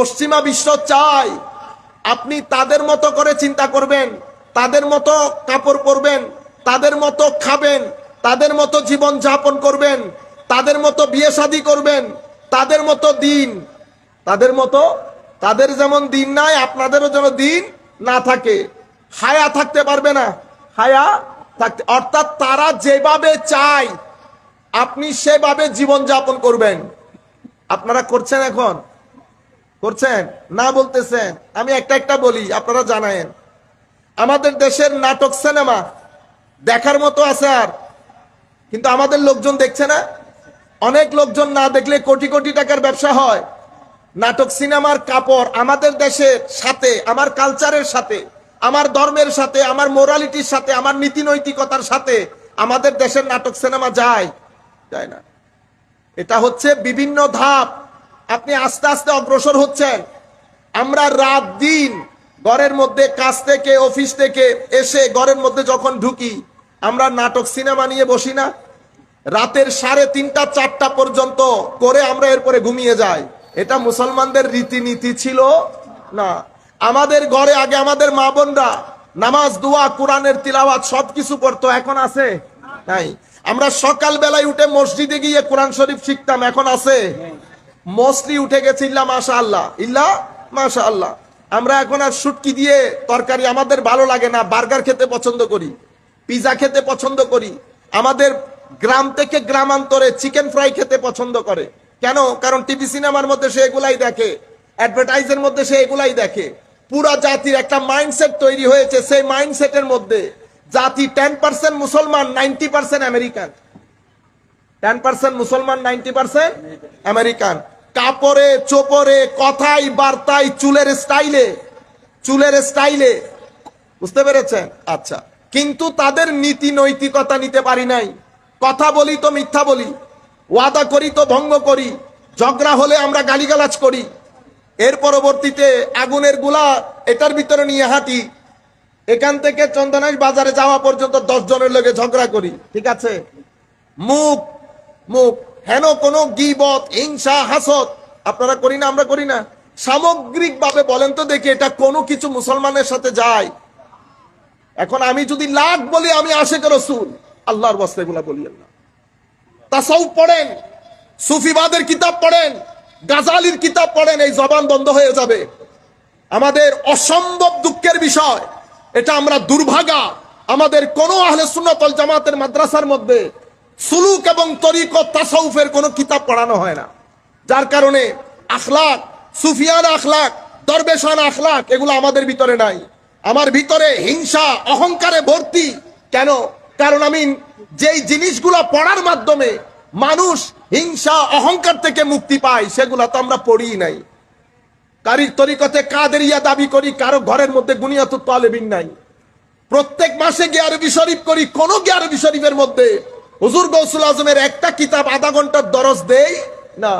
পশ্চিমা বিশ্ব চায় আপনি তাদের মতো করে চিন্তা করবেন, তাদের মতো কাপড় পরবেন, তাদের মতো খাবেন, তাদের মতো জীবন যাপন করবেন, তাদের মতো বিয়ে শাদী করবেন, তাদের মতো দিন, তাদের যেমন দিন নাই আপনাদেরও যেন দিন না থাকে। হায়া থাকতে পারবে না, হায়া থাকতে, অর্থাৎ তারা যেভাবে চায় আপনি সেভাবে জীবন যাপন করবেন। আপনারা করছেন? এখন করছেন না বলতেছেন? আমি একটা বলি, আপনারা জানায়েন। আমাদের দেশের নাটক সিনেমা দেখার মতো আছে আর, কিন্তু আমাদের লোকজন দেখছে না। অনেক লোকজন না দেখলে কোটি কোটি টাকার ব্যবসা হয়। নাটক সিনেমার কাপড় আমাদের দেশের সাথে, আমার কালচারের সাথে, আমার ধর্মের সাথে, আমার মোরালিটির সাথে, আমার নীতি নৈতিকতার সাথে আমাদের দেশের নাটক সিনেমা যায় না। এটা হচ্ছে বিভিন্ন ধাপ, আপনি আস্তে আস্তে অগ্রসর হচ্ছেন। আমরা রাত দিন ঘরের মধ্যে কাজ থেকে অফিস থেকে এসে ঘরের মধ্যে যখন ঢুকি আমরা নাটক সিনেমা নিয়ে বসি না? রাতের 3:30 4টা পর্যন্ত করে আমরা এরপরে ঘুমিয়ে যাই। এটা মুসলমানদের রীতিনীতি ছিল না। আমাদের ঘরে আগে আমাদের মা বোনরা নামাজ, দোয়া, কোরআনের তিলাওয়াত সবকিছু করতো, এখন আছে? নাই। আমরা সকাল বেলায় উঠে মসজিদে গিয়ে কোরআন শরীফ শিখতাম, এখন আছে? মোস্টলি উঠে গেছে, ইল্লা মাশাআল্লাহ, ইল্লা মাশাআল্লাহ। আমরা এখন আর শুটকি দিয়ে তরকারি আমাদের ভালো লাগে না, বার্গার খেতে পছন্দ করি, পিজা খেতে পছন্দ করি। আমাদের গ্রাম থেকে গ্রামান্তরে চিকেন ফ্রাই খেতে পছন্দ করে। কেন? কারণ টিভি সিনেমার মধ্যে সে এগুলাই দেখে, অ্যাডভার্টাইজের মধ্যে সে এগুলাই দেখে। পুরা জাতির একটা মাইন্ডসেট তৈরি হয়েছে, সেই মাইন্ডসেটের মধ্যে জাতি 10% মুসলমান, 90% আমেরিকান। 10% মুসলমান, 90% আমেরিকান। কাপড়ে চোপড়ে, কথাই বার্তায়, চুলের স্টাইলে, বুঝতে পেরেছেন? আচ্ছা, কিন্তু তাদের নীতি নৈতিকতা নিতে পারি নাই। কথা বলি তো মিথ্যা বলি, ওয়াদা করি তো ভঙ্গ করি, ঝগড়া হলে আমরা গালিগালাজ করি, এর পরবর্তীতে আগুনের গোলা এটার ভিতরে নিয়ে হাঁটি, এখান থেকে চন্দনাইশ বাজারে যাওয়া পর্যন্ত 10 জনের লগে ঝগড়া করি। ঠিক আছে? মুখ হেন কোনো গীবত, হিংসা, হাসদ আপনারা করি না? আমরা করি না? সামগ্রিক ভাবে বলেন তো দেখি, এটা কোনো কিছু মুসলমানের সাথে যায়? এখন আমি যদি লাখ বলি আমি আশিক রাসূল, আল্লাহর ওয়াস্তে এগুলা বলিয়েন না। তাসাউফ পড়েন, সুফিবাদের কিতাব পড়েন, গাজালির কিতাব পড়েন, এই জবান বন্ধ হয়ে যাবে। আমাদের অসম্ভব দুঃখের বিষয়, এটা আমরা দুর্ভাগা, আমাদের কোন আহলে সুন্নাত ওয়াল জামাতের মাদ্রাসার মধ্যে সুলুক এবং তরিকত, তাসাউফের কোনো কিতাব পড়ানো হয় না। যার কারণে আখলাক, সুফিয়ানা আখলাক, দরবেশানা আখলাক এগুলো আমাদের ভিতরে নাই। আমার ভিতরে হিংসা, অহংকারে ভর্তি। কেন? কারণ আমি যেই জিনিসগুলো পড়ার মাধ্যমে মানুষ হিংসা, অহংকার থেকে মুক্তি পায়, সেগুলো তো আমরা পড়ি নাই। কারির তরিকতে কাদেরিয়া দাবি করি, কারো ঘরের মধ্যে গুনিয়াতুত তালেবিন নাই। প্রত্যেক মাসে গিয়ারবি শরীফ করি, কোন গিয়ারবি শরীফের মধ্যে হুজুর গৌসুল আজমের একটা কিতাব আধা ঘন্টার দরজ দেই না।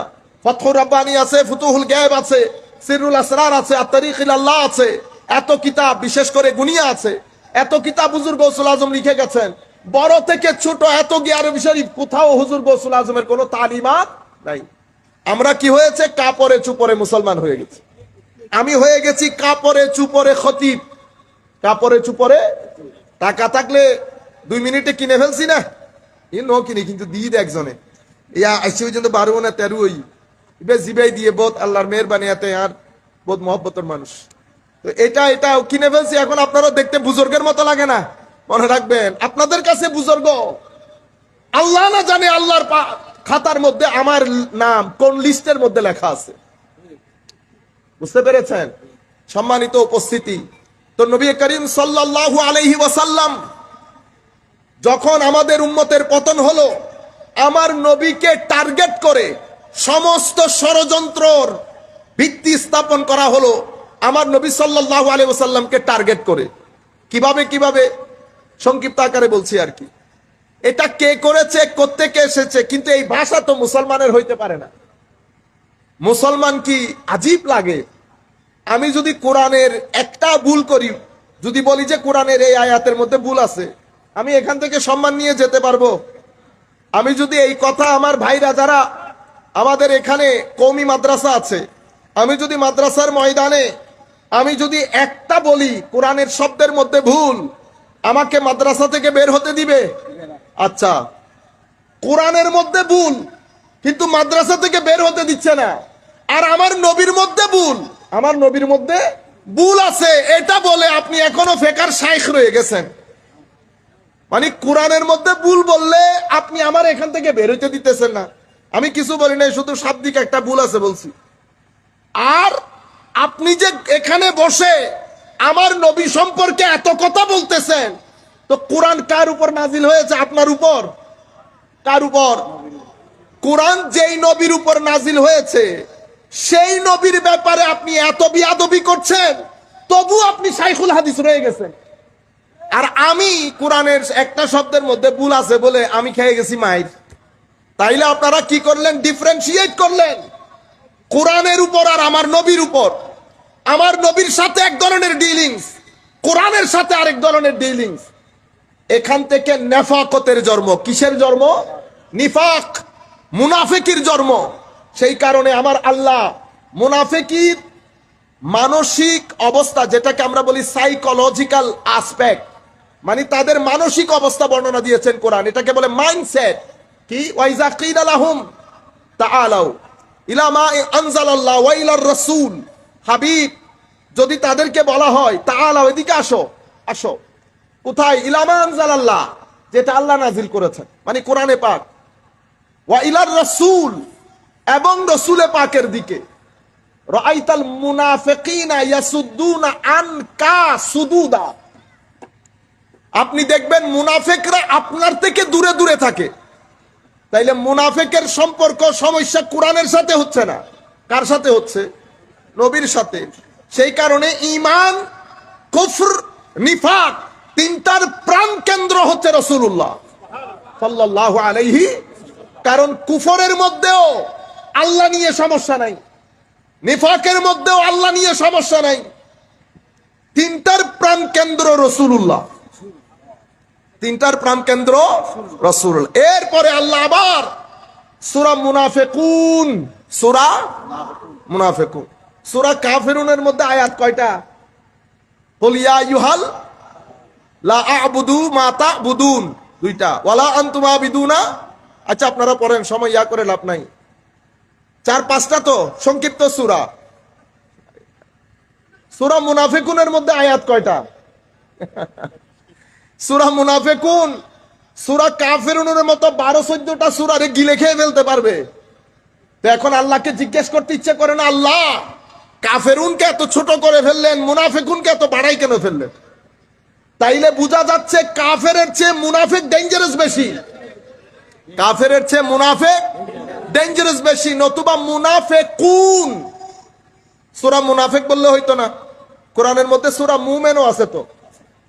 ফতহুর রাব্বানি আছে, ফুতুহুল গায়েব আছে, সিররুল আসরার আছে, আত-তারিক ইলাল্লাহ আছে, এত কিতাব, বিশেষ করে গুনিয়া আছে, এত কিতাব হুজুর গৌসুল আজম লিখে গেছেন। বড় থেকে ছোট এত গিয়ারবি শরীফ, কোথাও হুজুর গৌসুল আজমের কোনো তালিমাত নাই। আমরা কি হয়েছে? কাপড়ে চুপড়ে মুসলমান হয়ে গেছি। আমি হয়ে গেছি কাপড়ে চুপড়ে খতিব। কাপড়ে চুপড়ে টাকা থাকলে 2 মিনিটে কিনে ফেলছি না, কিনি, কিন্তু দিয়ে দেয় একজনে, ইয়া আইসি পর্যন্ত 12 না 13 জিবাই দিয়ে বোধ আল্লাহর মেহরবানি, এতে আর বোধ মহব্বতের মানুষ। তো এটা কিনে ফেলছি। এখন আপনারা দেখতে বুজুর্গের মতো লাগে না? মনে রাখবেন, আপনাদের কাছে বুজুর্গ আল্লাহ না জানে আল্লাহর খাতার মধ্যে আমার নাম কোন লিস্টের মধ্যে লেখা আছে। বুঝতে পেরেছেন? সম্মানিত উপস্থিতি, তো নবী করিম সাল্লাল্লাহু আলাইহি ওয়াসাল্লাম যখন আমাদের উম্মতের পতন হলো, আমার নবীকে টার্গেট করে সমস্ত ষড়যন্ত্রর ভিত্তি স্থাপন করা হলো আমার নবী সাল্লাল্লাহু আলাইহি ওয়াসাল্লামকে টার্গেট করে। কিভাবে সংক্ষিপ্ত আকারে বলছি আর কি। এটা কে করেছে, কোত্থেকে এসেছে, কিন্তু এই ভাষা তো মুসলমানের হইতে পারে না। মুসলমান কি আজীব লাগে। আমি যদি কোরআনের একটা ভুল করি, যদি বলি যে কোরআনের এই আয়াতের মধ্যে ভুল আছে, আমি এখান থেকে সম্মান নিয়ে যেতে পারবো? আমি যদি এই কথা আমার ভাইরা যারা আমাদের এখানে কওমি মাদ্রাসা আছে, আমি যদি মাদ্রাসার ময়দানে আমি যদি একটা বলি কোরআনের শব্দের মধ্যে ভুল, আমাকে মাদ্রাসা থেকে বের হতে দিবে? আচ্ছা, কোরআনের মধ্যে ভুল কিন্তু মাদ্রাসা থেকে বের হতে দিচ্ছে না, আর আমার নবীর মধ্যে ভুল, আমার নবীর মধ্যে ভুল আছে এটা বলে আপনি এখনো ফেকার শাইখ রয়ে গেছেন। মানে কোরআনের মধ্যে ভুল বললে আপনি আমার এখান থেকে বের হইতে দিতেছেন না। আমি কিছু বলি নাই, শুধু শাব্দিক একটা ভুল আছে বলছি। আর আপনি যে এখানে বসে আমার নবী সম্পর্কে এত কথা বলতেছেন, তো কোরআন কার উপর নাজিল হয়েছে? আপনার উপর। কার উপর? কোরআন যেই নবীর উপর নাজিল হয়েছে সেই নবীর ব্যাপারে আপনি এত বিয়াদবি করছেন, তবু আপনি শাইখুল হাদিস রয়ে গেছেন। আর আমি কোরআনের একটা শব্দের মধ্যে ভুল আছে বলে আমি খেয়ে গেছি মাইর। তাইলে আপনারা কি করলেন? ডিফারেন্সিয়েট করলেন কোরআনের উপর আর আমার নবীর উপর। আমার নবীর সাথে এক ধরনের ডিলিংস, কোরআনের সাথে আরেক ধরনের ডিলিংস। এখান থেকে নেফাকতের জন্ম। কিসের জন্ম? নিফাক, মুনাফিকির জন্ম। সেই কারণে আমার আল্লাহ মুনাফিকির মানসিক অবস্থা, যেটাকে আমরা বলি সাইকোলজিক্যাল আসপেক্ট, মানে তাদের মানসিক অবস্থা বর্ণনা দিয়েছেন কোরআন। এটাকে বলে মাইন্ডসেট। কি? ওয়াইজা কিলা লাহুম তাআলাউ ইলা মা আনজালাল্লাহু ওয়া ইলার রাসূল। হাবিব, যদি তাদেরকে বলা হয় তাআলাউ, এদিকে আসো, আসো। কোথায়? ইলা মা আনজালাল্লাহ, যেটা আল্লাহ নাজিল করেছেন, মানে কোরআনে পাক। ওয়া ইলার রাসূল, এবং রাসূলে পাকের দিকে। রাআইতাল মুনাফিকিনা ইয়াসুদ্দুনা আনকা সুদুদা। আপনি দেখবেন মুনাফিকরা আপনার থেকে দূরে দূরে থাকে। তাইলে মুনাফিকের সম্পর্ক সমস্যা কোরআনের সাথে হচ্ছে না, কার সাথে হচ্ছে? নবীর সাথে। সেই কারণে ঈমান, কুফর, নিফাক তিনটার প্রাণ কেন্দ্র হচ্ছে রাসূলুল্লাহ সাল্লাল্লাহু আলাইহি। কারণ কুফরের মধ্যেও আল্লাহ নিয়ে সমস্যা নাই, নিফাকের মধ্যেও আল্লাহ নিয়ে সমস্যা নাই। তিনটার প্রাণ কেন্দ্র রাসূলুল্লাহ, তিনটার প্রাণ কেন্দ্র রাসূলুল্লাহ। এরপরে আল্লাহ আবার সূরা মুনাফিকুন, সূরা মুনাফিকুন, সূরা কাফিরুনের মধ্যে আয়াত কয়টা? কুল ইয়া আইয়ুহাল লা আ'বুদু মা তা'বুদুন, দুইটা। ওয়ালা আনতুম আবিদুনা। আচ্ছা, আপনারা পড়েন, সময় ইয়া করে লাভ নাই। 4-5টা তো সংক্ষিপ্ত সূরা। সূরা মুনাফিকুনের মধ্যে আয়াত কয়টা? সূরা মুনাফিকুন সূরা কাফিরুনের মতো 12-14টা সূরারে গিলে খেয়ে ফেলতে পারবে। তো এখন আল্লাহকে জিজ্ঞেস করতে ইচ্ছে করে না, আল্লাহ কাফিরুনকে এত ছোট করে ফেললেন, মুনাফিকুনকে এত বাড়াই কেন ফেললেন? তাইলে বোঝা যাচ্ছে কাফেরের চেয়ে মুনাফিক ডেঞ্জারাস বেশি। কাফেরের চেয়ে মুনাফিক ডেঞ্জারাস বেশি। নতুবা মুনাফিকুন, সূরা মুনাফিক বললে হইতো না? কোরআনের মধ্যে সূরা মুমিনও আছে তো,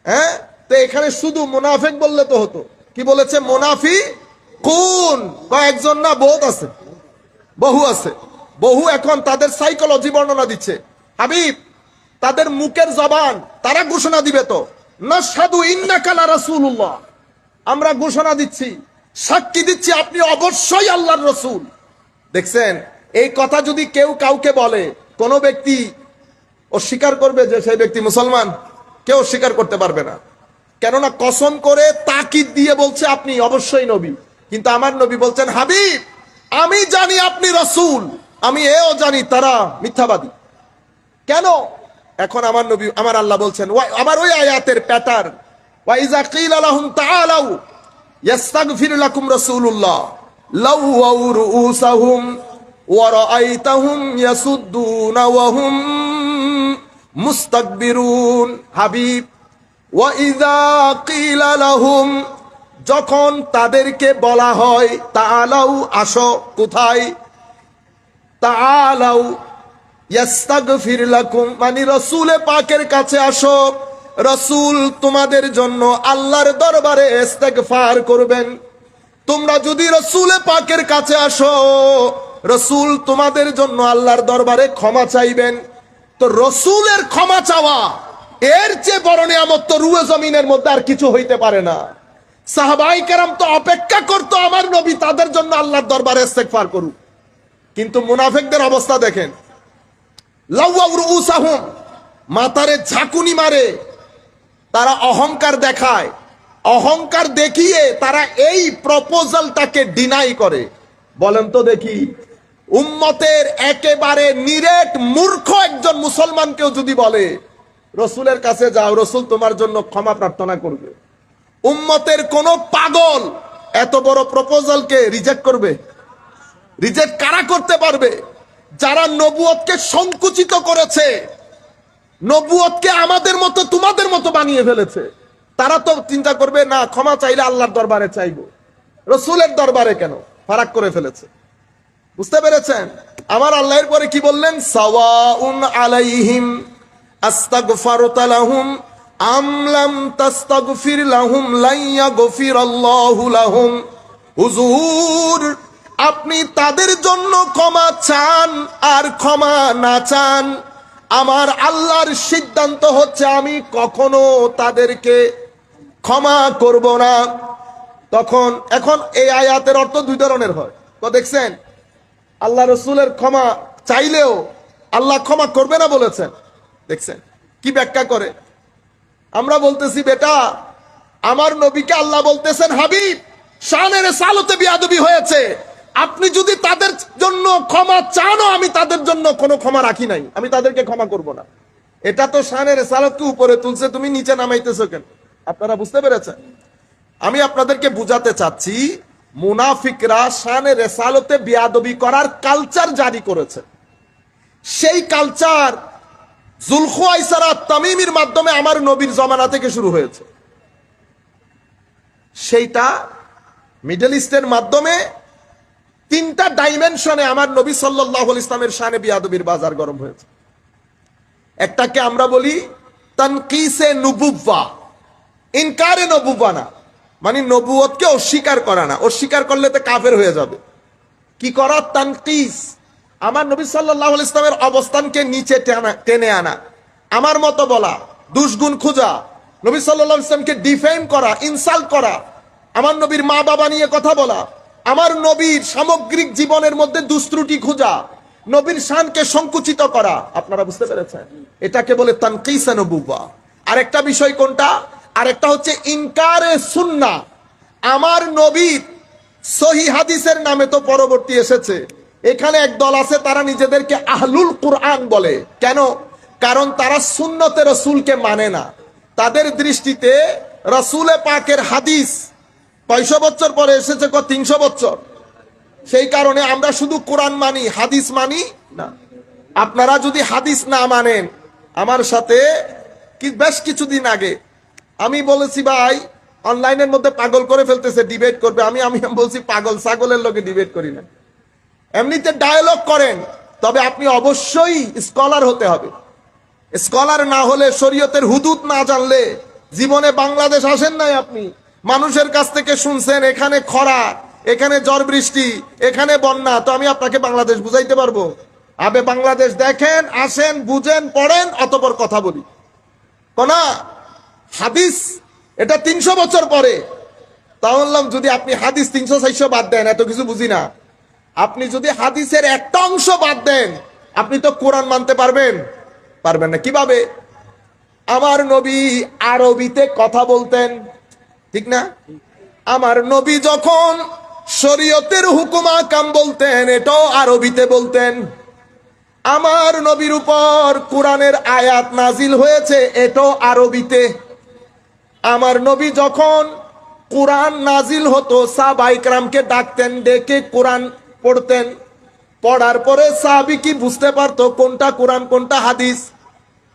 হ্যাঁ? তো এখানে শুধু মুনাফিক বললে তো হতো। কি বলেছে? মুনাফিকুন। কয়েকজন না, বহুত আছে, বহু আছে, বহু। এখন তাদের সাইকোলজি বর্ণনা দিচ্ছে। হাবিব, তাদের মুখের জবান, তারা ঘোষণা দিবে তো, নাশহাদু ইন্নাকা লা রাসূলুল্লাহ, আমরা ঘোষণা দিচ্ছি, সাক্ষী দিচ্ছি আপনি অবশ্যই আল্লাহর রাসূল। দেখছেন, এই কথা যদি কেউ কাউকে বলে, কোন ব্যক্তি অস্বীকার করবে যে সেই ব্যক্তি মুসলমান? কেউ অস্বীকার করতে পারবে না। কেননা কসম করে তাকিদ দিয়ে বলছে আপনি অবশ্যই নবী। কিন্তু আমার নবী বলছেন, হাবিব আমি জানি আপনি রাসূল, আমি এও জানি তারা মিথ্যাবাদী। কেন? এখন আমার নবী, আমার আল্লাহ বলছেন, আবার ওই আয়াতের প্যাটার্ন, ওয়া ইযা কিলা লাহুম তাআলাউ ইয়াস্তাগফির লাকুম রাসূলুল্লাহ লাওয়াউ রুউসাহুম ওয়া রাআইতাহুম ইয়াসুদ্দুনা ওয়া হুম মুস্তাকবিরুন। হাবিব, ওয়া ইযা কিলা লাহুম, যখন তাদেরকে বলা হয় তাআলাউ, আসো, কোথায়? তাআলাউ ইয়াস্তাগফির লাকুম, মানে রাসূলে পাকের কাছে আসো। রাসূল তোমাদের জন্য আল্লাহর দরবারে ইস্তেগফার করবেন। তোমরা যদি রাসূলে পাকের কাছে আসো, রাসূল তোমাদের জন্য আল্লাহর দরবারে ক্ষমা চাইবেন। তো রাসূলের ক্ষমা চাওয়া এর চেয়ে বড় নিয়ামত তো রুয়ে জমিনের মধ্যে আর কিছু হইতে পারে না। সাহাবায়ে কেরাম তো অপেক্ষা করতো আমার নবী তাদের জন্য আল্লাহর দরবারে ইস্তেগফার করুক। কিন্তু মুনাফিকদের অবস্থা দেখেন, লাওয়াউ রুউসাহুম, মাথারে ঝাঁকুনি মারে, তারা অহংকার দেখায়, অহংকার দেখিয়ে তারা এই প্রপোজালটাকে ডিনাই করে। বলেন তো দেখি, উম্মতের একেবারে নিরেট মূর্খ একজন মুসলমানকেও যদি বলে রসুলের কাছে যাও, রসুল তোমার জন্য ক্ষমা প্রার্থনা করবে, উম্মতের কোন পাগল এত বড় প্রপোজালকে রিজেক্ট করবে? রিজেক্ট কারা করতে পারবে? যারা নবুয়তকে সংকুচিত করেছে, নবুয়তকে আমাদের মতো তোমাদের মতো বানিয়ে ফেলেছে, তারা তো চিন্তা করবে না ক্ষমা চাইলে আল্লাহর দরবারে চাইবো, রসুলের দরবারে কেন? ফারাক করে ফেলেছে। বুঝতে পেরেছেন? আমার আল্লাহর পরে কি বললেন? সাওয়াউন আলাইহিম আস্তাগফারতা লাহুম আম লাম তাস্তাগফির লাহুম লা ইয়াগফিরাল্লাহু লাহুম। হুজুর, আপনি তাদের জন্য ক্ষমা চান আর ক্ষমা না চান, আমার আল্লাহর সিদ্ধান্ত হচ্ছে আমি কখনো তাদেরকে ক্ষমা করব না। তখন এখন এই আয়াতের অর্থ দুই ধরনের হয়। তো দেখছেন, আল্লাহ রসুলের ক্ষমা চাইলেও আল্লাহ ক্ষমা করবে না বলেছেন। দেখছেন কি ব্যাখ্যা করে? আমরা বলতেছি বেটা, আমার নবীকে আল্লাহ বলতেছেন হাবিব, শানের সালতে বিয়াদবি হয়েছে, আপনি যদি তাদের জন্য ক্ষমা চানও আমি তাদের জন্য কোনো ক্ষমা রাখি নাই, আমি তাদেরকে ক্ষমা করব না। এটা তো শানের সালতকে উপরে তুলছে, তুমি নিচে নামাইতেছো কেন? আপনারা বুঝতে পেরেছেন? আমি আপনাদেরকে বুঝাতে চাচ্ছি, মুনাফিকরা শানে রেসালতে বিয়াদবি করার কালচার জারি করেছে। সেই কালচার জুলখুয়াইসারা তামিমির মাধ্যমে আমার নবীর জমানা থেকে শুরু হয়েছে। সেইটা মিডল ইস্টের মাধ্যমে তিনটা ডাইমেনশনে আমার নবী সাল্লাল্লাহু আলাইহি ইসলামের শানে বিয়াদবির বাজার গরম হয়েছে। একটাকে আমরা বলি তানকিসে নুবুওয়া, ইনকারে নবুওয়া না, মানে নবুয়তকে অস্বীকার করা না, অস্বীকার করলে তো কাফের হয়ে যাবে। কি করা? তানকিস, আমার নবী সাল্লাল্লাহু আলাইহি ইসলামের অবস্থানকে নিচে টেনে আনা, আমার মতো বলা, দুষ্গুণ খোঁজা, নবী সাল্লাল্লাহু আলাইহি ইসলামকে ডিফেন্ড করা, ইনসাল্ট করা, আমার নবীর মা বাবা নিয়ে কথা বলা, আমার নবীর সামগ্রিক জীবনের মধ্যে দুস্ত্রুটি খোঁজা, নবীর শানকে সংকুচিত করা। আপনারা বুঝতে পেরেছেন? এটাকে বলে তানকিসে নবুওয়া। আরেকটা বিষয় কোনটা? আরেকটা হচ্ছে ইনকারে সুন্নাহ। আমার নবীর সহি হাদিসের নামে তো পরবর্তী এসেছে, এখানে এক দল আছে তারা নিজেদেরকে আহলুল কুরআন বলে। কেন? কারণ তারা সুন্নতে রসুলকে মানে না। তাদের দৃষ্টিতে রসুলে পাকের হাদিস 500 বছর পরে এসেছে, 300 বছর। সেই কারণে আমরা শুধু কোরআন মানি, হাদিস মানি না। আপনারা যদি হাদিস না মানেন, আমার সাথে বেশ কিছুদিন আগে আমি বলেছি ভাই অনলাইনের মধ্যে পাগল করে ফেলতেছে, ডিবেট করবে। আমি বলছি পাগল ছাগলের লোকে ডিবেট করি না, এমনিতে ডায়ালগ করেন, তবে আপনি অবশ্যই স্কলার হতে হবে। স্কলার না হলে, শরীয়তের হুদুদ না জানলে জীবনে বাংলাদেশ আসেন নাই। আপনি মানুষের কাছ থেকে শুনছেন এখানে খরা, এখানে ঝড় বৃষ্টি, এখানে বন্যা, তো আমি আপনাকে বাংলাদেশ বুঝাইতে পারবো? আবে বাংলাদেশ দেখেন, আসেন, বুঝেন, পড়েন, অতঃপর কথা বলি। না, হাদিস এটা 300 বছর পরে। তা বললাম যদি আপনি হাদিস 300-400 বাদ দেন, এত কিছু বুঝি না, আপনি যদি হাদিসের একটা অংশ বাদ দেন, আপনি তো কোরআন মানতে পারবেন? পারবেন না। কিভাবে? আমার নবী আরবিতে কথা বলতেন, ঠিক না? আমার নবী যখন শরীয়তের হুকুম আহকাম বলতেন, এটাও আরবিতে বলতেন। আমার নবীর উপর কোরআনের আয়াত নাজিল হয়েছে, এটাও আরবিতে। আমার নবী যখন কোরআন নাজিল হতো, সাহাবায়ে কেরামকে ডাকতেন, ডেকে কোরআন পড়তেন। পড়ার পরে সাহাবী কি বুঝতে পারতো কোনটা কোরআন কোনটা হাদিস?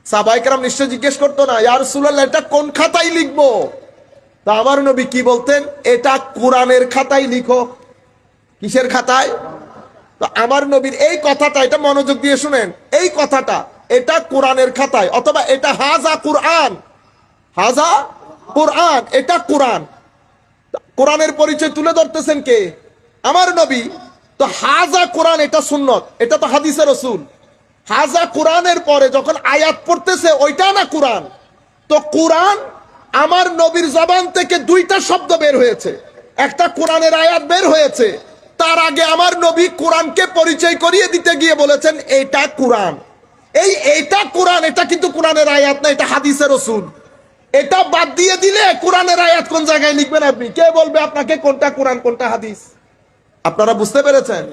সাহাবায়ে কেরাম নিশ্চয় জিজ্ঞেস করতো না, ইয়া রাসূলুল্লাহ এটা কোন খাতায় লিখবো? তা আমার নবী কি বলতেন? এটা কোরআনের খাতায় লিখো। কিসের খাতায়? তো আমার নবীর এই কথাটা, এটা মনোযোগ দিয়ে শুনেন, এই কথাটা এটা কোরআনের খাতায়, অথবা এটা হাজা কুরআন, হাজা কোরআন, এটা কোরআন। কোরআনের পরিচয় তুলে ধরতেছেন কে? আমার নবী। তো হাজা কোরআন, এটা সুন্নত, এটা তো হাদিসে রাসূল। হাজা কোরআনের পরে যখন আয়াত পড়তেছে, ওইটা না কোরআন। তো কোরআন আমার নবীর জবান থেকে দুইটা শব্দ বের হয়েছে, একটা কোরআনের আয়াত বের হয়েছে। তার আগে আমার নবী কোরআনকে পরিচয় করিয়ে দিতে গিয়ে বলেছেন এটা কোরআন। এইটা কোরআন, এটা কিন্তু কোরআনের আয়াত না, এটা হাদিসের রাসূল। এটা বাদ দিয়ে দিলে কোরআনের আয়াত কোন জায়গায় লিখবেন আপনি? কে বলবে আপনাকে কোনটা কোরআন কোনটা হাদিস? আপনারা বুঝতে পেরেছেন?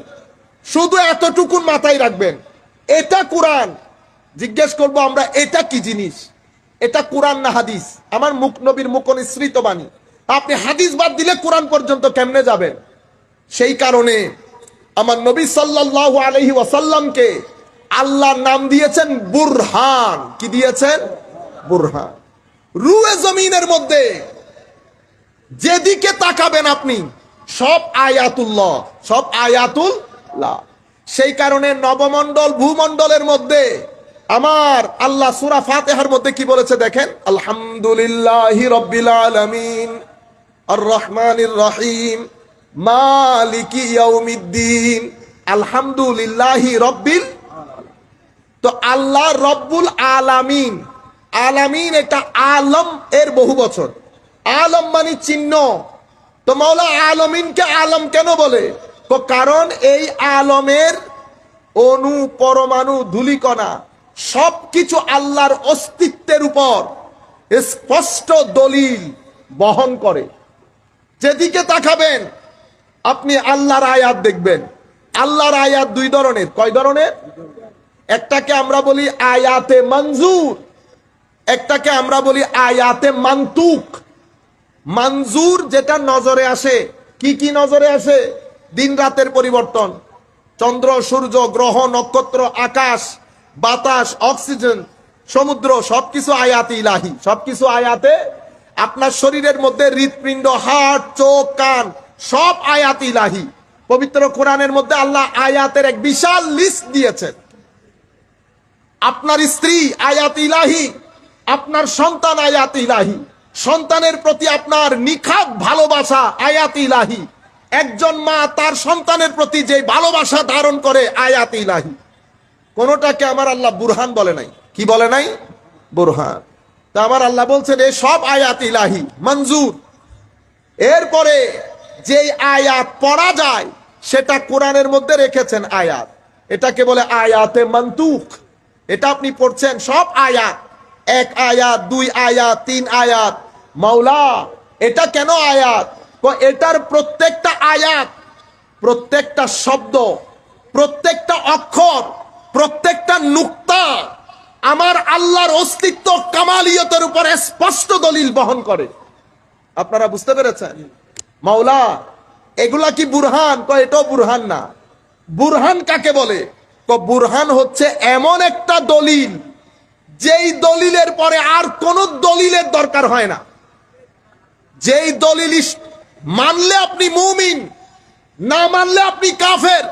শুধু এতটুকু মাথায় রাখবেন, এটা কোরআন। জিজ্ঞেস করবো আমরা, এটা কি জিনিস? এটা কোরআন না হাদিস? আমার মুখ নবীর মুখ নিঃসৃত বাণী। আপনি হাদিস বাদ দিলে কোরআন পর্যন্ত কেমনে যাবেন? সেই কারণে আমার নবী সাল্লাল্লাহু আলাইহি ওয়াসাল্লামকে আল্লাহ নাম দিয়েছেন বুরহান। কি দিয়েছেন? বুরহান। রুয়ে জমিনের মধ্যে যেদিকে তাকাবেন আপনি সব আয়াতুল্লাহ, সব আয়াতুল্লাহ। সেই কারণে নবমণ্ডল ভূমণ্ডলের মধ্যে আমার আল্লাহ সূরা ফাতিহার মধ্যে কি বলেছে দেখেন, আলহামদুলিল্লাহি রাব্বিল আলামিন আর রহমানির রহিম মালিকি ইয়াউমিদ্দিন। আলহামদুলিল্লাহি রাব্বিল, তো আল্লাহ রব্বুল আলামিন। আলামিন এটা আলম এর বহু বচন। আলম মানে চিহ্ন। তো মাওলা আলমিনকে আলম কেন বলে? তো কারণ এই আলমের অণু পরমাণু ধূলিকণা সবকিছু আল্লাহর অস্তিত্বের উপর স্পষ্ট দলিল বহন করে। যেদিকে তাকাবেন আপনি আল্লাহর আয়াত দেখবেন। আল্লাহর আয়াত দুই ধরনের। কয় ধরনের? একটাকে আমরা বলি আয়াতে মঞ্জুর, একটাকে আমরা বলি আয়াতে মান্তুক। মঞ্জুর যেটা নজরে আসে। কি কি নজরে আসে? দিন রাতের পরিবর্তন, চন্দ্র সূর্য গ্রহ নক্ষত্র আকাশ বাতাস অক্সিজেন সমুদ্র, সবকিছু আয়াতে ইলাহি, সবকিছু আয়াতে। আপনার শরীরের মধ্যে হৃৎপিণ্ড হার্ট চোখ কান সব আয়াতে ইলাহি। পবিত্র কোরআনের মধ্যে আল্লাহ আয়াতের এক বিশাল লিস্ট দিয়েছেন। আপনার স্ত্রী আয়াত ইলাহি, আপনার সন্তান আয়াত ইলাহি, সন্তানের প্রতি আপনার নিখাত ভালোবাসা আয়াত ইলাহি, একজন মা তার সন্তানের প্রতি যে ভালোবাসা ধারণ করে আয়াত ইলাহি। কোনটাকে আমার আল্লাহ বুরহান বলে নাই। কি বলে নাই? বুরহান। তা আমার আল্লাহ বলছেন এই সব আয়াত ইলাহি মঞ্জুর। এরপরে যে আয়াত পড়া যায় সেটা কোরআনের মধ্যে রেখেছেন আয়াত, এটাকে বলে আয়াতে মান্তুক। এটা আপনি পড়ছেন সব আয়াত, এক আয়াত দুই আয়াত তিন আয়াত। মাওলা এটা কেন আয়াত? এটার প্রত্যেকটা আয়াত, প্রত্যেকটা শব্দ, প্রত্যেকটা অক্ষর, প্রত্যেকটা নুক্তা আমার আল্লাহর অস্তিত্ব কামালিয়তের উপর স্পষ্ট দলিল বহন করে। আপনারা বুঝতে পেরেছেন? মাওলা এগুলা কি বুরহান? এটাও বুরহান না। বুরহান কাকে বলে? বুরহান হচ্ছে এমন একটা দলিল যেই দলিলের পরে আর কোন দলিলের দরকার হয় না। যেই দলিল মানলে আপনি মুমিন, না মানলে আপনি কাফের,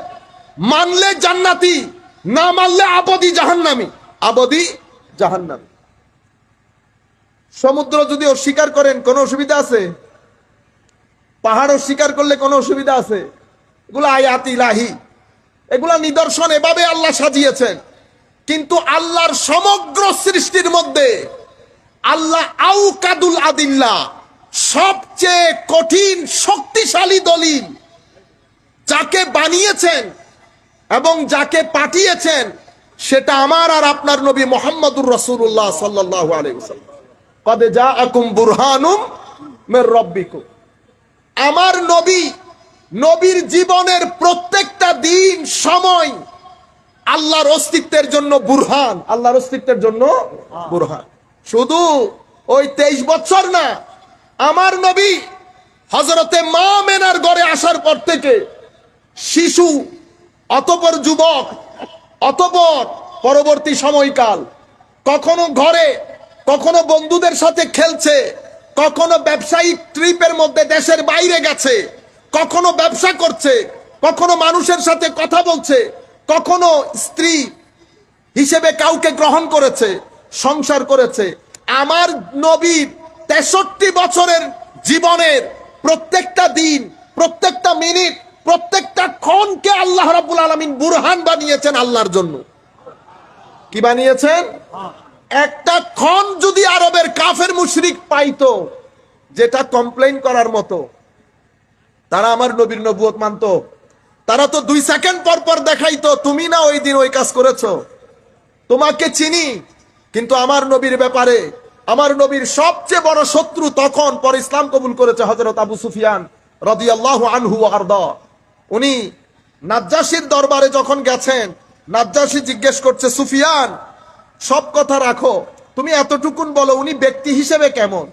মানলে জান্নাতি, না মানলে আবদি জাহান্নামী, আবদি জাহান্নামী। সমুদ্র যদি অস্বীকার করেন কোনো অসুবিধা আছে? পাহাড় অস্বীকার করলে কোনো অসুবিধা আছে? এগুলো আয়াত ইলাহি, এগুলা নিদর্শন এভাবে আল্লাহ সাজিয়েছেন। কিন্তু আল্লাহর সমগ্র সৃষ্টির মধ্যে আল্লাহ আউকাদুল আদিল্লা, সবচেয়ে কঠিন শক্তিশালী দলিল যাকে বানিয়েছেন এবং যাকে পাঠিয়েছেন সেটা আমার আর আপনার নবী মুহাম্মদুর রাসূলুল্লাহ সাল্লাল্লাহু আলাইহি ওয়াসাল্লাম। কদ জাআকুম বুরহানুম মির রাব্বিকুম। আমার নবী, নবীর জীবনের প্রত্যেকটা দিন সময় আল্লাহর অস্তিত্বের জন্য বুরহান, আল্লাহর অস্তিত্বের জন্য বুরহান। শুধু ওই 23 বছর না, আমার নবী হযরতে মা মেনার ঘরে আসার পর থেকে শিশু, অতঃপর যুবক, অতঃপর পরবর্তী সময়কাল, কখনো ঘরে, কখনো বন্ধুদের সাথে খেলছে, কখনো ব্যবসায়িক ট্রিপের মধ্যে দেশের বাইরে গেছে, কখনো ব্যবসা করছে, কখনো মানুষের সাথে কথা বলছে, কখনো স্ত্রী হিসেবে কাউকে গ্রহণ করেছে, সংসার করেছে। আমার নবীর 63 বছরের জীবনের প্রত্যেকটা দিন, প্রত্যেকটা মিনিট, প্রত্যেকটা ক্ষণকে আল্লাহ রাব্বুল আলামিন বুরহান বানিয়েছেন আল্লাহর জন্য। কি বানিয়েছেন? একটা ক্ষণ যদি আরবের কাফের মুশরিক পাইতো যেটা কমপ্লেইন করার মতো, তারা আমার নবীর নবুয়ত মানতো? তারা তো 2 সেকেন্ড পর পর দেখাইতো তুমি না ওই দিন ওই কাজ করেছো। তোমাকে চিনি, কিন্তু আমার নবীর ব্যাপারে আমার নবীর সবচেয়ে বড় শত্রু তখন পর ইসলাম কবুল করেছে হযরত আবু সুফিয়ান রাদিয়াল্লাহু আনহু ওয়া আরদা। উনি নাজ্জাশীর দরবারে যখন গেছেন, নাজ্জাশী জিজ্ঞেস করছে, সুফিয়ান সব কথা রাখো, তুমি এতটুকুন বলো উনি ব্যক্তি হিসেবে কেমন?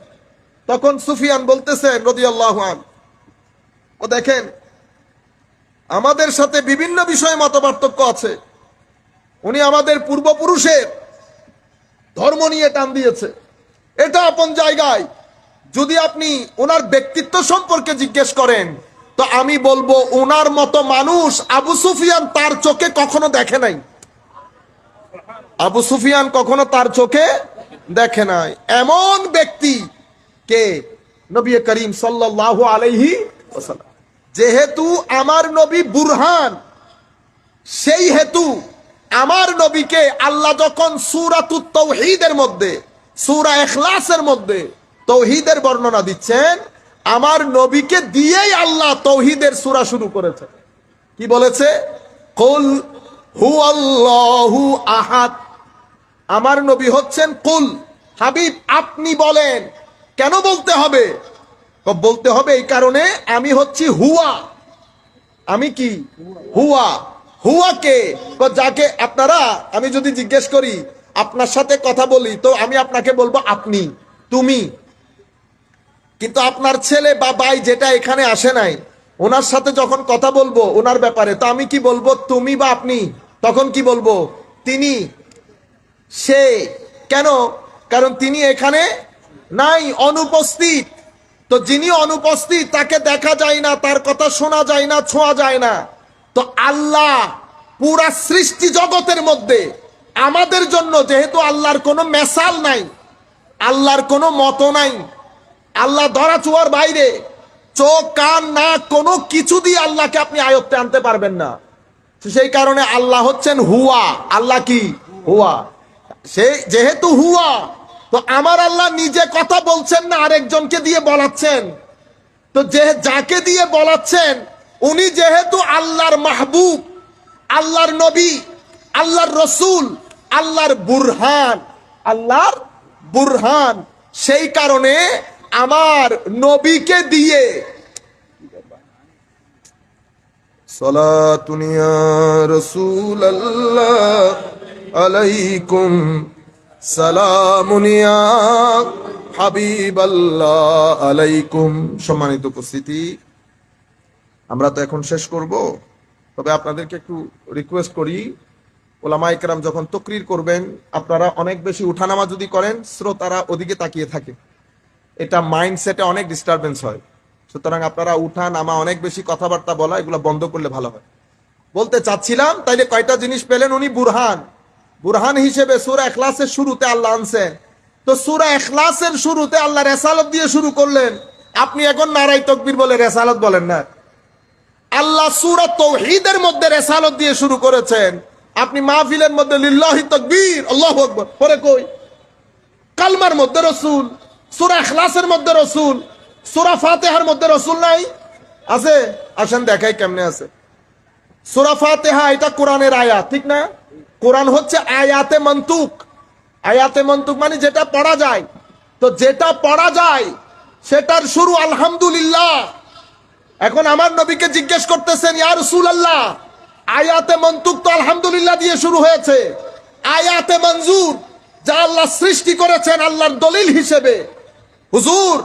তখন সুফিয়ান বলতেছেন রাদিয়াল্লাহু আনহু, ও দেখেন আমাদের সাথে বিভিন্ন বিষয়ে মতপার্থক্য আছে, উনি আমাদের পূর্বপুরুষের ধর্ম নিয়ে টান দিয়েছে, এটা আপন জায়গায়। যদি আপনি ওনার ব্যক্তিত্ব সম্পর্কে জিজ্ঞেস করেন তো আমি বলবো ওনার মতো মানুষ আবু সুফিয়ান তার চোখে কখনো দেখে নাই। আবু সুফিয়ান কখনো তার চোখে দেখে নাই। এমন ব্যক্তি কে? নবী করিম সাল্লাল্লাহু আলাইহি ওয়াসাল্লাম। যেহেতু আমার নবী বুরহান, সেই হেতু আমার নবীকে আল্লাহ যখন সূরাতুত তাওহীদের মধ্যে, সূরা ইখলাসের মধ্যে তাওহীদের বর্ণনা দিচ্ছেন, আমার নবীকে দিয়েই আল্লাহ তাওহীদের সূরা শুরু করেছে। কি বলেছে? কুল হুয়াল্লাহু আহাদ। আমার নবী হচ্ছেন কুল, হাবিব আপনি বলেন। কেন বলতে হবে? বলতে হবে এই কারণে, আমি হচ্ছি হুয়া। আমি কি? হুয়া। হুয়াকে যাকে আপনারা, আমি যদি জিজ্ঞেস করি আপনার সাথে কথা বলি তো আমি আপনাকে বলবো আপনি, তুমি। কিন্তু আপনার ছেলে বা ভাই যেটা এখানে আসে নাই, ওনার সাথে যখন কথা বলবো ওনার ব্যাপারে, তো আমি কি বলবো? তুমি বা আপনি। তখন কি বলবো? তিনি, সে। কেন? কারণ তিনি এখানে নাই, অনুপস্থিত। তো যিনি অনুপস্থিত তাকে দেখা যায় না, তার কথা শোনা যায় না, ছোঁয়া যায় না। তো আল্লাহ পুরা সৃষ্টি জগতের মধ্যে আমাদের জন্য, যেহেতু আল্লাহর কোনো মেসাল নাই, আল্লাহর কোনো মতো নাই, আল্লাহ ধরা ছোঁয়ার বাইরে, চোখ কান নাক কোনো কিছু দিয়ে আল্লাহকে আপনি আয়ত্তে আনতে পারবেন না। সেই কারণে আল্লাহ হচ্ছেন হুয়া। আল্লাহ কি? হুয়া। সে যেহেতু হুয়া, তো আমার আল্লাহ নিজে কথা বলছেন না, আরেকজনকে দিয়ে বলাচ্ছেন। তো যে যাকে দিয়ে বলাচ্ছেন উনি যেহেতু আল্লাহর মাহবুব, আল্লাহর নবী, আল্লাহর রসুল, আল্লাহর বুরহান, আল্লাহর বুরহান, সেই কারণে আমার নবীকে দিয়ে সালাতুন ইয়া রাসূলুল্লাহ আলাইকুম সালামুন ইয়া হাবিবাল্লাহ আলাইকুম। সম্মানিত উপস্থিতি, আমরা তো এখন শেষ করব, তবে আপনাদেরকে একটু রিকোয়েস্ট করি, ওলামায়ে কেরাম যখন তাকরীর করবেন আপনারা অনেক বেশি উঠানামা যদি করেন, শ্রোতারা ওদিকে তাকিয়ে থাকে, এটা মাইন্ডসেটে অনেক ডিস্টারবেন্স হয়। সুতরাং আপনারা উঠা নামা, অনেক বেশি কথাবার্তা বলা, এগুলো বন্ধ করলে ভালো হয়। বলতে চাচ্ছিলাম, তাইলে কয়টা জিনিস পেলেন? উনি বুরহান। বুরহান হিসেবে সূরা ইখলাসের শুরুতে আল্লাহ আনছেন। তো সূরা ইখলাসের শুরুতে আল্লাহ রেসালত দিয়ে শুরু করলেন, আপনি এখন নারাই তাকবীর বলে রেসালত বলেন না। আল্লাহ সূরা তাওহীদের মধ্যে রেসালত দিয়ে শুরু করেছেন, আপনি মাহফিলের মধ্যে লিল্লাহি তাকবীর আল্লাহু আকবার পরে কই? কালমার মধ্যে রাসূল, সূরা ইখলাসের মধ্যে রাসূল, সূরা ফাতিহার মধ্যে রাসূল নাই? আছে? আসেন দেখাই কেমনে আছে। সূরা ফাতিহা এটা কোরআনের আয়াত, ঠিক না? কোরআন হচ্ছে আয়াতে মন্তুক। আয়াতে মন্তুক মানে যেটা পড়া যায়। তো যেটা পড়া যায় সেটার শুরু আলহামদুলিল্লাহ। এখন আমার নবীকে জিজ্ঞেস করতেছেন, ইয়া রাসূলুল্লাহ আয়াতে মন্তুক তো আলহামদুলিল্লাহ দিয়ে শুরু হয়েছে, আয়াতে মনজুর যা আল্লাহ সৃষ্টি করেছেন আল্লাহর দলিল হিসেবে, হুজুর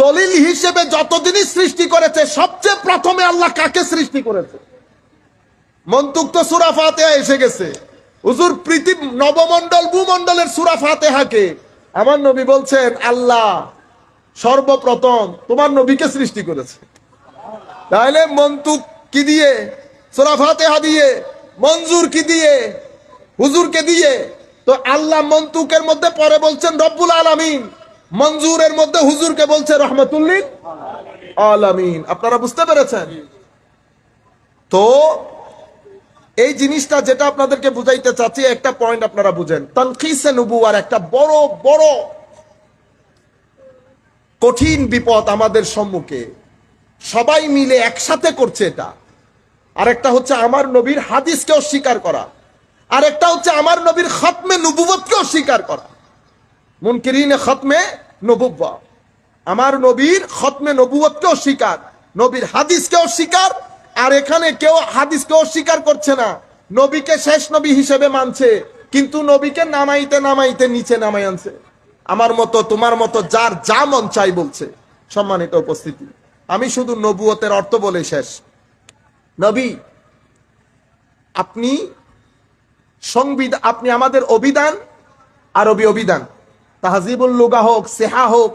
দলিল হিসেবে যত জিনিস সৃষ্টি করেছে সবচেয়ে প্রথমে আল্লাহ কাকে সৃষ্টি করেছে? মন্তুক তো সূরা ফাতিহা এসে গেছে। হুজুর পৃথিবী নবমণ্ডল ভূমণ্ডলের সূরা ফাতিহাকে আমার নবী বলছেন আল্লাহ সর্বপ্রথম তোমার নবীকে সৃষ্টি করেছে। তাহলে মন্তুক কি দিয়ে? সূরা ফাতিহা দিয়ে। মনজুর কি দিয়ে? হুজুরকে দিয়ে। তো আল্লাহ মন্তুকের মধ্যে পরে বলছেন রব্বুল আলামিন, মনজুরের মধ্যে হুজুরকে বলছে রহমাতুল লিল আলামিন। আপনারা বুঝতে পেরেছেন? তো এই জিনিসটা যেটা আপনাদেরকে বুঝাইতে চাচ্ছি, একটা পয়েন্ট আপনারা বুঝেন, তানকিসে নবুওয়ার একটা বড় বড় কঠিন বিপদ আমাদের সম্মুখে, সবাই মিলে একসাথে করছে এটা। আরেকটা হচ্ছে আমার নবীর হাদিসকে অস্বীকার করা। আর একটা হচ্ছে আমার নবীর খতমে নবুয়তকে অস্বীকার করা, মুনকিরিনে খতমে নবুওয়া। আমার নবীর খতমে নবুয়তকে অস্বীকার, নবীর হাদিসকে অস্বীকার। আর এখানে কেউ হাদিসকে অস্বীকার করছে না, নবীকে শেষ নবী হিসেবে মানছে, কিন্তু নবীকে নামাইতে নামাইতে নিচে নামাই আনছে। আমার মতো তোমার মতো যার যা মন চাই বলছে। সম্মানিত উপস্থিতি, আমি শুধু নবুয়তের অর্থ বলে শেষ। নবী আপনি সংবিধান, আপনি আমাদের অভিধান, আরবি অভিধান, তাহজিবুল লুগা হোক, সেহা হোক,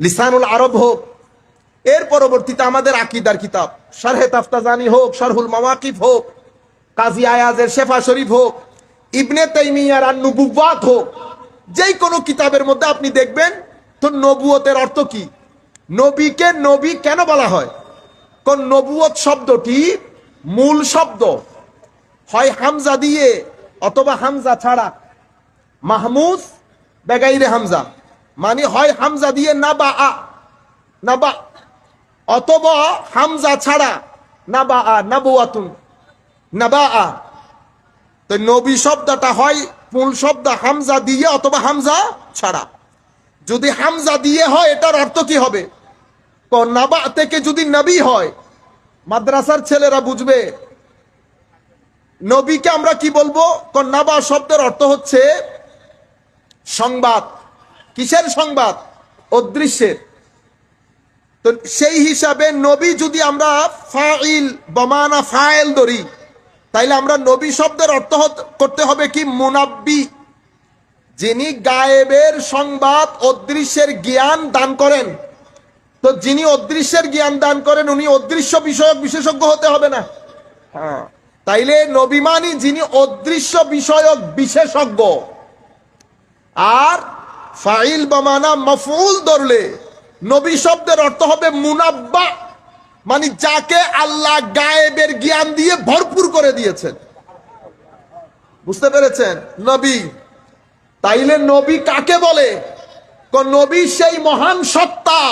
লিসানুল আরব হোক, এর পরবর্তীতে আমাদের আকীদার কিতাব শারহে তাফতাজানি হোক, শারহুল মাওয়াকিফ হোক, কাজী আয়াজের শেফা শরীফ হোক, ইবনে তাইমিয়ার আন-নুবুওয়াত হোক, যেই কোনো কিতাবের মধ্যে আপনি দেখবেন তো নবুয়তের অর্থ কি, নবীকে নবী কেন বলা হয়। কোন নবুয়ত শব্দটি মূল শব্দ হয় হামজা দিয়ে অথবা হামজা ছাড়া, মাহমুজ বেগাইরে হামজা, মানে হয় হামজা দিয়ে নাবা আ, নাবা, অথবা হামজা ছাড়া নাবা আ, নাবুয়াতুন, নাবা আ। তো নবী শব্দটা হয় মূল শব্দ হামজা দিয়ে অথবা হামজা ছাড়া। যদি হামজা দিয়ে হয় এটার অর্থ কি হবে, নাবা থেকে যদি নবী হয়, মাদ্রাসার ছেলেরা বুঝবে। নবীকে আমরা কি বলবো, নাবা শব্দের অর্থ হচ্ছে সংবাদ। কিসের সংবাদ? অদৃশ্যের। তো সেই হিসাবে নবী যদি আমরা ফাইল বমানা ফাইল ধরি, তাইলে আমরা নবী শব্দের অর্থ করতে হবে কি, মুনাব্বি, যিনি গায়েবের সংবাদ অদৃশ্যের জ্ঞান দান করেন। তো যিনি অদৃশ্যের জ্ঞান দান করেন উনি অদৃশ্য বিষয়ক বিশেষজ্ঞ হতে হবে না? হ্যাঁ, তাইলে নবী মানি যিনি অদৃশ্য বিষয়ক বিশেষজ্ঞ। আর ফাইল বামানা মফউল ধরলে নবী শব্দের অর্থ হবে মুনাব্বা, মানে যাকে আল্লাহ গায়েবের জ্ঞান দিয়ে ভরপুর করে দিয়েছেন। বুঝতে পেরেছেন? নবী। তাইলে নবী কাকে বলে? নবী সেই মহান সত্তা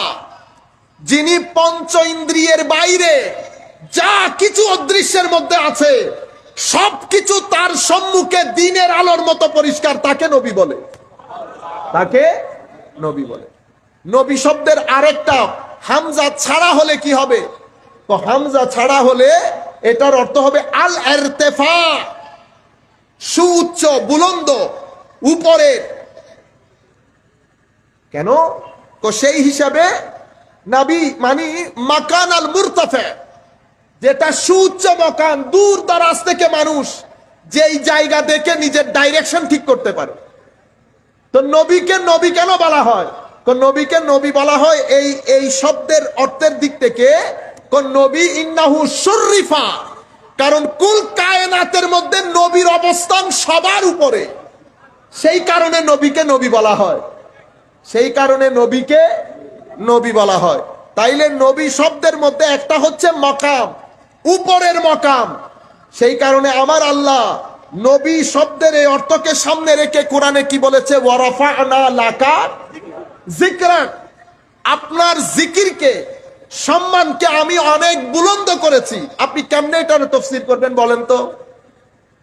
যিনি পঞ্চ ইন্দ্রিয়ের বাইরে যা কিছু অদৃশ্যের মধ্যে আছে সবকিছু তার সম্মুখে দিনের আলোর মতো পরিষ্কার, তাকে নবী বলে। তাকে নবী বলে। নবী শব্দের আরেকটা হামজা ছাড়া হলে কি হবে, তো হামজা ছাড়া হলে এটার অর্থ হবে আল ইরতিফা, সুউচ্চ, বুলন্দ, উপরের। কেন? তো সেই হিসাবে নবী মানে মাকান আল মুরতাফা, যেটা সুউচ্চ মকান, দূর দরাজ থেকে মানুষ যেই জায়গা দেখে নিজের ডাইরেকশন ঠিক করতে পারে। তো নবীকে নবী কেন বলা হয়? নবীকে নবী বলা হয় এই শব্দের অর্থের দিক থেকে, নবী ইন্নাহু শুররিফা, কারণ কুল কায়নাতের মধ্যে নবীর অবস্থান সবার উপরে, সেই কারণে নবীকে নবী বলা হয়। সেই কারণে নবীকে নবী বলা হয়। তাইলে নবী শব্দের মধ্যে একটা হচ্ছে মকাম, উপরের মকাম। সেই কারণে আমার আল্লাহ নবী শব্দের এই অর্থকে সামনে রেখে কোরআনে কি বলেছে, ওয়ারাফা'না লাকা যিকরাক, আপনার জিকিরকে, সম্মানকে আমি অনেক বুলন্দ করেছি। আপনি কেমনে এটার তাফসীর করবেন বলেন তো?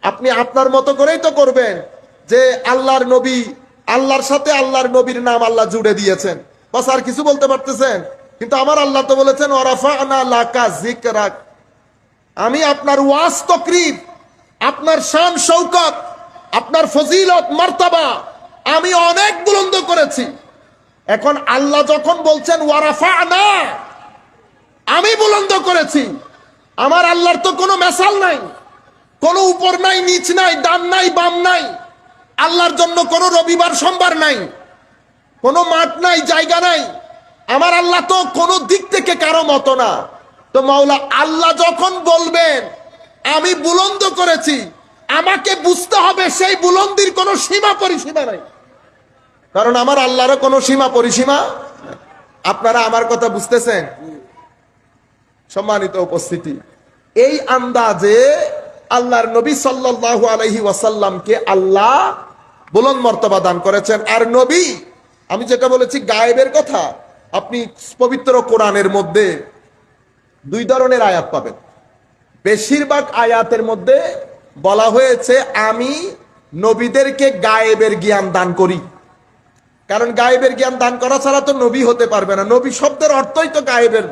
আপনি আপনার মতো করেই তো করবেন যে আল্লাহর নবী, আল্লাহর সাথে আল্লাহর নবীর নাম আল্লাহ জুড়ে দিয়েছেন, বাস আর কিছু বলতে পারতেছেন। কিন্তু আমার আল্লাহ তো বলেছেন ওয়ারাফা'না লাকা যিকরাক, আমি আপনার ওয়াজ তাকরীর, আপনার শান শৌকত, আপনার ফজিলত মার্তাবা আমি অনেক বুলন্দ করেছি। এখন আল্লাহ যখন বলছেন ওয়ারাফা'না, আমি বুলন্দ করেছি, আমার আল্লাহর তো কোনো মেসাল নাই, কোনো উপর নাই, নিচ নাই, ডান নাই, বাম নাই। আল্লাহর জন্য কোনো রবিবার সোমবার নাই, কোনো মাঠ নাই, জায়গা নাই। আমার আল্লাহ তো কোনো দিক থেকে কারো মতো না। তো মাওলা আল্লাহ যখন বলবেন আমি বুলন্দ করেছি, আমাকে বুঝতে হবে সেই বুলন্দির কোনো সীমা পরিসীমা নাই, কারণ আমার আল্লাহরও কোনো সীমা পরিসীমা। আপনারা আমার কথা বুঝতেছেন? সম্মানিত উপস্থিতি, এই আন্দাজে আল্লাহর নবী সাল্লাল্লাহু আলাইহি ওয়াসাল্লামকে আল্লাহ বুলন্দ মর্তবা দান করেছেন। আর নবী, আমি যেটা বলেছি গায়েবের কথা, আপনি পবিত্র কোরআনের মধ্যে দুই ধরনের আয়াত পাবেন। বেশিরভাগ আয়াতের মধ্যে বলা হয়েছে আমি নবীদেরকে গায়েবের জ্ঞান দান করি। কারণ গায়েবের জ্ঞান দান করা ছাড়া তো নবী হতে পারবে না। নবী শব্দের অর্থই তো গায়েবের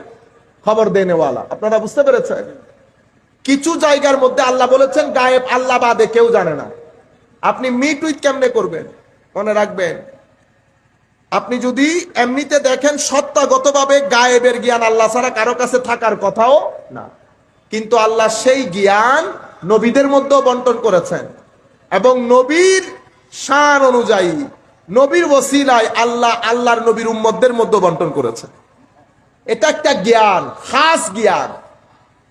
খবর দেনেওয়ালা। আপনারা বুঝতে পেরেছেন? কিছু জায়গার মধ্যে আল্লাহ বলেছেন গায়েব আল্লাহ বাদে কেউ জানে না। আপনি মিট উইথ কেমনে করবেন? মনে রাখবেন, আপনি যদি এমনিতে দেখেন সত্তাগতভাবে গায়েবের জ্ঞান আল্লাহ ছাড়া কারো কাছে থাকার কথাও না, কিন্তু আল্লাহ সেই জ্ঞান নবীদের মধ্যেও বন্টন করেছেন এবং নবীর শান অনুযায়ী নবীর ওসিলায় আল্লাহ আল্লাহর নবীর উম্মতদের মধ্যে বন্টন করেছেন। এটা একটা জ্ঞান, খাস জ্ঞান।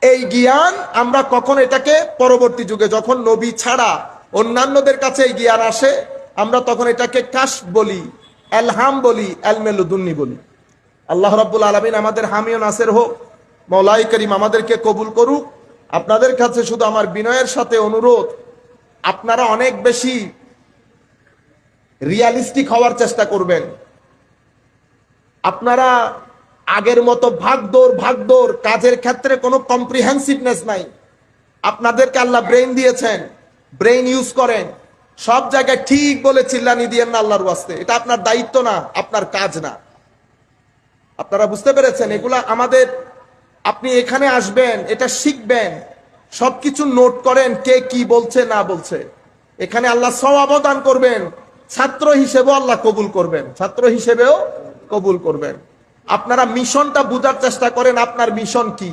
এই জ্ঞান আমরা কখন এটাকে পরবর্তী যুগে যখন নবী ছাড়া অন্যান্যদের কাছে এই জ্ঞান আসে, আমরা তখন এটাকে কাশফ বলি, এলহাম বলি, এলমেলুদুন্নি বলি। আল্লাহ রাব্বুল আলামিন আমাদের হামি ও নাসির হোক। মওলাই করিম আমাদেরকে কবুল করুক। আপনাদের কাছে শুধু আমার বিনয়ের সাথে অনুরোধ, আপনারা অনেক বেশি রিয়ালিস্টিক হওয়ার চেষ্টা করবেন। আপনারা আগের মতো ভাগদৌড় কাজের ক্ষেত্রে কোনো কম্প্রিহেন্সিভনেস নাই। আপনাদেরকে আল্লাহ ব্রেইন দিয়েছেন, ব্রেইন ইউজ করেন। সব জায়গায় ঠিক বলে চিল্লানি দিয়েন না আল্লাহর ওয়াস্তে। এটা আপনার দায়িত্ব না, আপনার কাজ না। আপনারা বুঝতে পেরেছেন? এগুলা আমাদের, আপনি এখানে আসবেন, এটা শিখবেন, সবকিছু নোট করেন কে কি বলছে না বলছে। এখানে আল্লাহ সওয়াব দান করবেন, ছাত্র হিসেবেও আল্লাহ কবুল করবেন, ছাত্র হিসেবেও কবুল করবেন। আপনারা মিশনটা বোঝার চেষ্টা করেন, আপনার মিশন কি,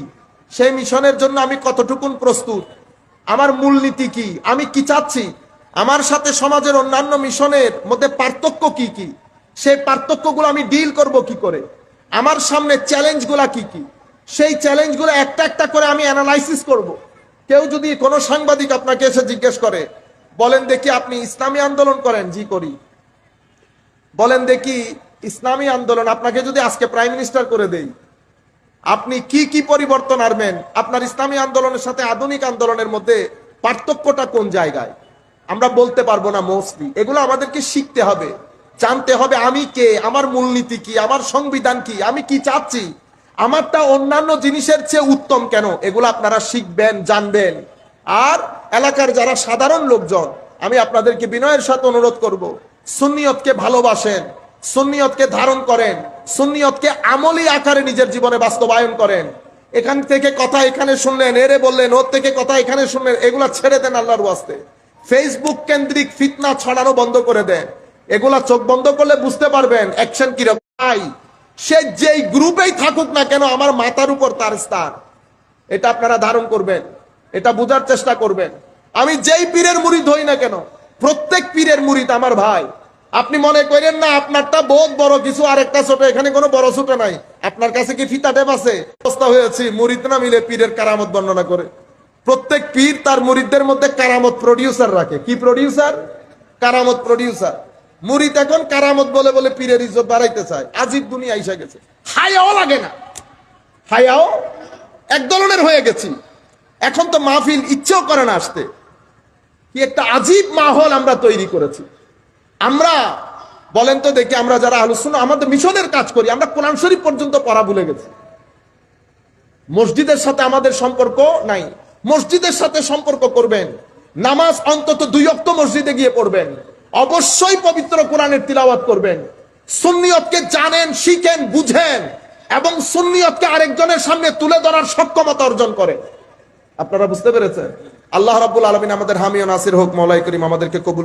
সেই মিশনের জন্য আমি কতটুকুন প্রস্তুত, আমার মূলনীতি কি, আমি কি চাচ্ছি, আমার সাথে সমাজের অন্যান্য মিশনের মধ্যে পার্থক্য কি কি, সেই পার্থক্যগুলো আমি ডিল করব কি করে, আমার সামনে চ্যালেঞ্জগুলা কি কি, সেই চ্যালেঞ্জগুলো একটা একটা করে আমি অ্যানালাইসিস করব। কেউ যদি কোনো সাংবাদিক আপনাকে এসে জিজ্ঞেস করে, বলেন দেখি আপনি ইসলামী আন্দোলন করেন? জি করি। বলেন দেখি ইসলামী আন্দোলন আপনাকে যদি আজকে প্রাইম মিনিস্টার করে দেই, আপনি কি কি পরিবর্তন আনবেন? আপনার ইসলামী আন্দোলনের সাথে আধুনিক আন্দোলনের মধ্যে পার্থক্যটা কোন জায়গায়? আমরা বলতে পারবো না মোস্টলি। এগুলো আমাদেরকে শিখতে হবে, জানতে হবে আমি কে, আমার মূলনীতি কি, আমার সংবিধান কি, আমি কি চাচ্ছি, আমারটা অন্যান্য জিনিসের চেয়ে উত্তম কেন, এগুলো আপনারা শিখবেন, জানবেন। আর এলাকার যারা সাধারণ লোকজন, আমি আপনাদেরকে বিনয়ের সাথে অনুরোধ করব, সুন্নিয়তকে ভালোবাসেন, সুন্নিয়তকে ধারণ করেন, সুন্নিয়তকে আমলি আকারে নিজের জীবনে বাস্তবায়ন করেন। এখান থেকে কথা এখানে শুনলেন, এরে বললেন, ওর থেকে কথা এখানে শুনলেন, এগুলা ছেড়ে দেন আল্লাহর ওয়াস্তে। ফেসবুক কেন্দ্রিক ফিতনা ছড়ানো বন্ধ করে দেন। এগুলা চোখ বন্ধ করলে বুঝতে পারবেন অ্যাকশন কিরকম। সে যেই গ্রুপেই থাকুক না কেন, আমার মাথার উপর তার স্থান, এটা আপনারা ধারণ করবেন, এটা বোঝার চেষ্টা করবেন। আমি যেই পীরের মুরিদ হই না কেন, প্রত্যেক পীরের মুরিদ আমার ভাই। আপনি মনে করেন না আপনারটা বহুত বড় কিছু আর একটা ছোট, এখানে কোনো বড় ছোট নাই। আপনার কাছে কি ফিতা টেপ আছে? অবস্থা হয়েছি মুরিদ না মিলে পীরের কারামত বর্ণনা করে। প্রত্যেক পীর তার মুরিদদের মধ্যে কারামত প্রডিউসার রাখে। কি প্রডিউসার? কারামত প্রডিউসার। মুরিদ এখন কারামত বলে বলে পীরের ইজ্জত বাড়াইতে চায়। আজীব দুনিয়া এসে গেছে, হায়াও লাগে না, হায়াও এক ধরনের হয়ে গেছি। এখন তো মাহফিল ইচ্ছেও করে না আসতে। কি একটা আজীব মাহল আমরা তৈরি করেছি। আমরা বলেন তো দেখি, আমরা যারা আহলুস সুন্নাহ আমাদের মিশনের কাজ করি, আমরা কোরআন শরীফ পর্যন্ত পড়া ভুলে গেছি। মসজিদের সাথে আমাদের সম্পর্ক নাই। মসজিদের সাথে সম্পর্ক করবেন, নামাজ অন্তত 2 ওয়াক্ত মসজিদে গিয়ে পড়বেন, অবশ্যই পবিত্র কোরআনের তিলাওয়াত করবেন, সুন্নিয়তকে জানেন, শিখেন, বুঝেন এবং সুন্নিয়তকে আরেকজনের সামনে তুলে ধরার সক্ষমতা অর্জন করেন। আপনারা বুঝতে পেরেছেন? আল্লাহ রাব্বুল আলামিন আমাদের হামি ও নাসির হোক। মওলাই করিম আমাদেরকে কবুল